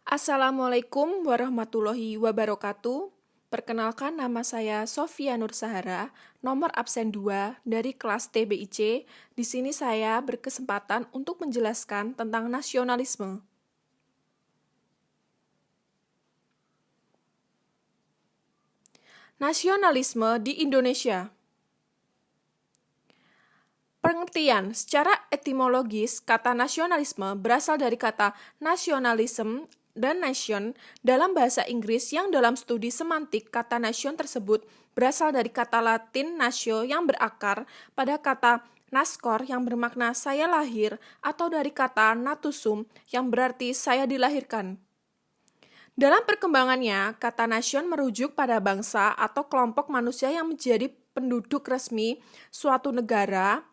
Assalamualaikum warahmatullahi wabarakatuh. Perkenalkan, nama saya Sofia Nur Sahara, nomor absen 2 dari kelas TBIC. Di sini saya berkesempatan untuk menjelaskan tentang nasionalisme. Nasionalisme di Indonesia. Pengertian secara etimologis, kata nasionalisme berasal dari kata nationalism dan nation dalam bahasa Inggris, yang dalam studi semantik kata nation tersebut berasal dari kata Latin natio yang berakar pada kata naskor yang bermakna saya lahir, atau dari kata natusum yang berarti saya dilahirkan. Dalam perkembangannya, kata nation merujuk pada bangsa atau kelompok manusia yang menjadi penduduk resmi suatu negara.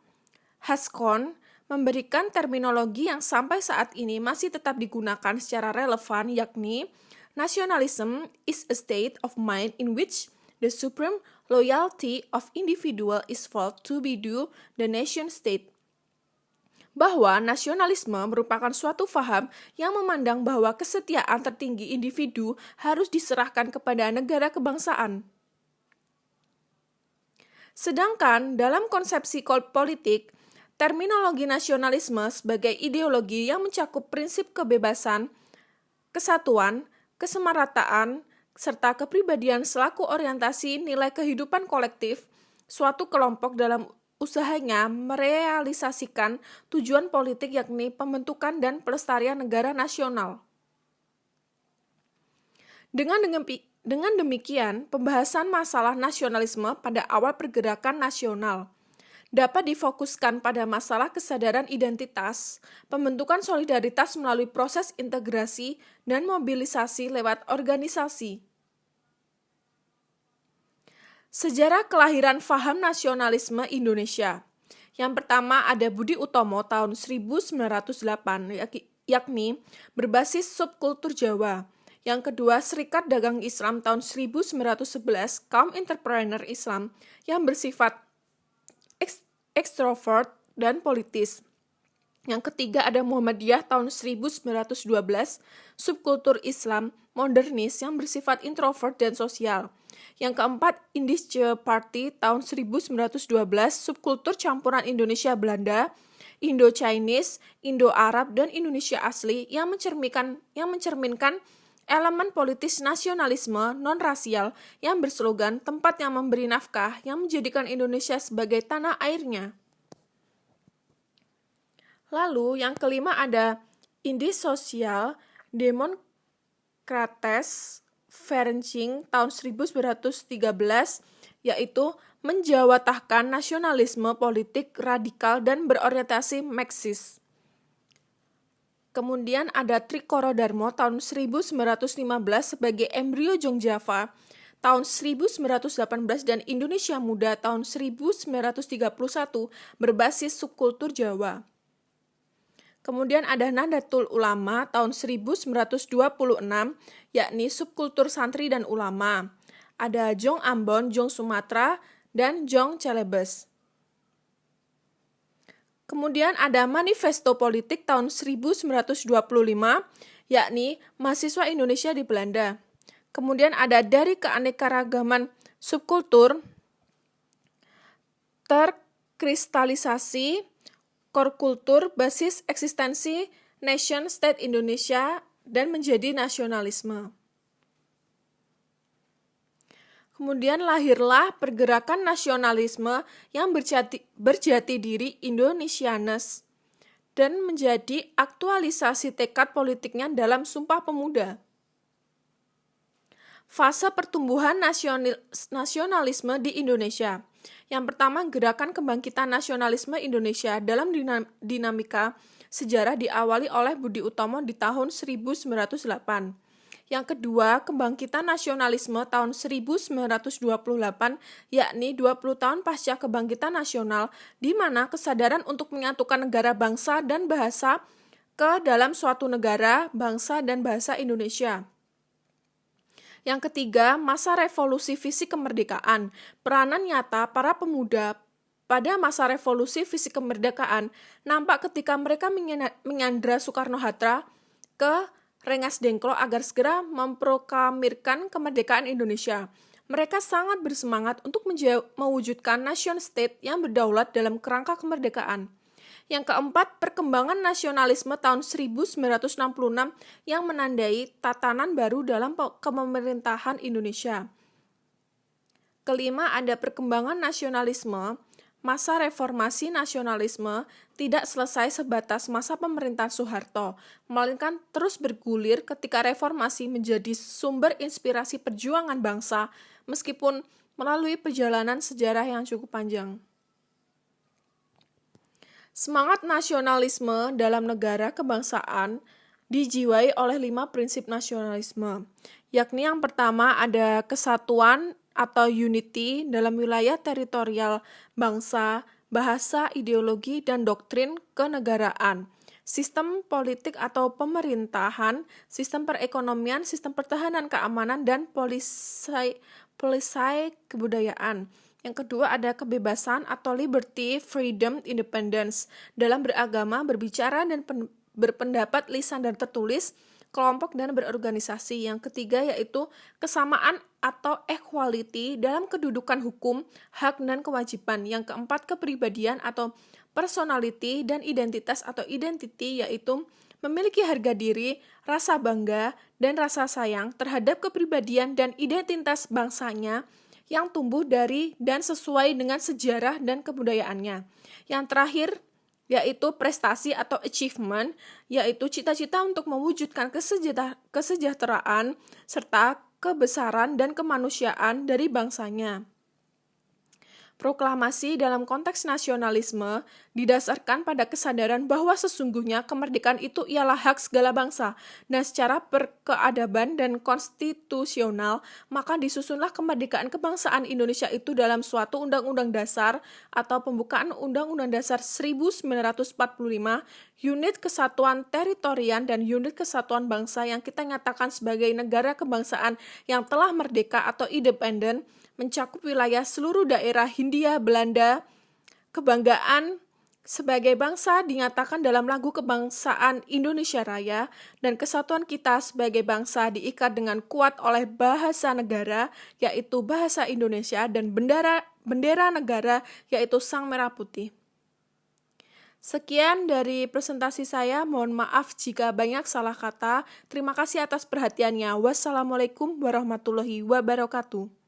Haskon memberikan terminologi yang sampai saat ini masih tetap digunakan secara relevan, yakni nationalism is a state of mind in which the supreme loyalty of individual is felt to be due the nation state. Bahwa nasionalisme merupakan suatu faham yang memandang bahwa kesetiaan tertinggi individu harus diserahkan kepada negara kebangsaan. Sedangkan dalam konsepsi politik, terminologi nasionalisme sebagai ideologi yang mencakup prinsip kebebasan, kesatuan, kesamarataan, serta kepribadian selaku orientasi nilai kehidupan kolektif suatu kelompok dalam usahanya merealisasikan tujuan politik, yakni pembentukan dan pelestarian negara nasional. Dengan demikian, pembahasan masalah nasionalisme pada awal pergerakan nasional dapat difokuskan pada masalah kesadaran identitas, pembentukan solidaritas melalui proses integrasi, dan mobilisasi lewat organisasi. Sejarah kelahiran faham nasionalisme Indonesia. Yang pertama ada Budi Utomo tahun 1908, yakni berbasis subkultur Jawa. Yang kedua, Serikat Dagang Islam tahun 1911, kaum entrepreneur Islam yang bersifat ekstrovert dan politis. Yang ketiga ada Muhammadiyah tahun 1912, subkultur Islam modernis yang bersifat introvert dan sosial. Yang keempat, Indische Party tahun 1912, subkultur campuran Indonesia-Belanda, Indo-Chinese, Indo-Arab, dan Indonesia asli yang mencerminkan elemen politis nasionalisme non-rasial yang berslogan tempat yang memberi nafkah, yang menjadikan Indonesia sebagai tanah airnya. Lalu yang kelima ada Indis Sosial Demokrates Ferencing tahun 1913, yaitu menjawatahkan nasionalisme politik radikal dan berorientasi Marxis. Kemudian ada Trikoro Darmo tahun 1915 sebagai embrio Jong Java tahun 1918 dan Indonesia Muda tahun 1931 berbasis subkultur Jawa. Kemudian ada Nahdlatul Ulama tahun 1926, yakni subkultur santri dan ulama. Ada Jong Ambon, Jong Sumatera, dan Jong Celebes. Kemudian ada Manifesto Politik tahun 1925, yakni mahasiswa Indonesia di Belanda. Kemudian ada Dari Keanekaragaman Subkultur Terkristalisasi Core Kultur Basis Eksistensi Nation State Indonesia dan Menjadi Nasionalisme. Kemudian lahirlah pergerakan nasionalisme yang berjati diri Indonesianes dan menjadi aktualisasi tekad politiknya dalam Sumpah Pemuda. Fase pertumbuhan nasionalisme di Indonesia. Yang pertama, gerakan kebangkitan nasionalisme Indonesia dalam dinamika sejarah diawali oleh Budi Utomo di tahun 1908. Yang kedua, kebangkitan nasionalisme tahun 1928, yakni 20 tahun pasca kebangkitan nasional, di mana kesadaran untuk menyatukan negara, bangsa, dan bahasa ke dalam suatu negara, bangsa, dan bahasa Indonesia. Yang ketiga, masa revolusi fisik kemerdekaan. Peranan nyata para pemuda pada masa revolusi fisik kemerdekaan nampak ketika mereka menyandra Soekarno-Hatta ke Rengas Dengklok agar segera memproklamirkan kemerdekaan Indonesia. Mereka sangat bersemangat untuk mewujudkan nation state yang berdaulat dalam kerangka kemerdekaan. Yang keempat, perkembangan nasionalisme tahun 1966 yang menandai tatanan baru dalam kepemerintahan Indonesia. Kelima, ada perkembangan nasionalisme. Masa reformasi nasionalisme tidak selesai sebatas masa pemerintahan Soeharto, melainkan terus bergulir ketika reformasi menjadi sumber inspirasi perjuangan bangsa, meskipun melalui perjalanan sejarah yang cukup panjang. Semangat nasionalisme dalam negara kebangsaan dijiwai oleh 5 prinsip nasionalisme, yakni yang pertama ada kesatuan atau unity dalam wilayah teritorial bangsa, bahasa, ideologi, dan doktrin kenegaraan, sistem politik atau pemerintahan, sistem perekonomian, sistem pertahanan keamanan, dan polisai kebudayaan. Yang kedua ada kebebasan atau liberty, freedom, independence dalam beragama, berbicara, dan berpendapat lisan dan tertulis, kelompok dan berorganisasi. Yang ketiga yaitu kesamaan atau equality dalam kedudukan hukum, hak, dan kewajiban. Yang keempat kepribadian atau personality dan identitas atau identity yaitu memiliki harga diri, rasa bangga, dan rasa sayang terhadap kepribadian dan identitas bangsanya yang tumbuh dari dan sesuai dengan sejarah dan kebudayaannya. Yang terakhir, yaitu prestasi atau achievement, yaitu cita-cita untuk mewujudkan kesejahteraan serta kebesaran dan kemanusiaan dari bangsanya. Proklamasi dalam konteks nasionalisme didasarkan pada kesadaran bahwa sesungguhnya kemerdekaan itu ialah hak segala bangsa, dan secara berkeadaban dan konstitusional, maka disusunlah kemerdekaan kebangsaan Indonesia itu dalam suatu undang-undang dasar atau pembukaan Undang-Undang Dasar 1945, unit kesatuan teritorial dan unit kesatuan bangsa yang kita nyatakan sebagai negara kebangsaan yang telah merdeka atau independen, mencakup wilayah seluruh daerah Hindia Belanda. Kebanggaan sebagai bangsa dinyatakan dalam lagu kebangsaan Indonesia Raya, dan kesatuan kita sebagai bangsa diikat dengan kuat oleh bahasa negara, yaitu bahasa Indonesia, dan bendera negara, yaitu Sang Merah Putih. Sekian dari presentasi saya, mohon maaf jika banyak salah kata. Terima kasih atas perhatiannya. Wassalamualaikum warahmatullahi wabarakatuh.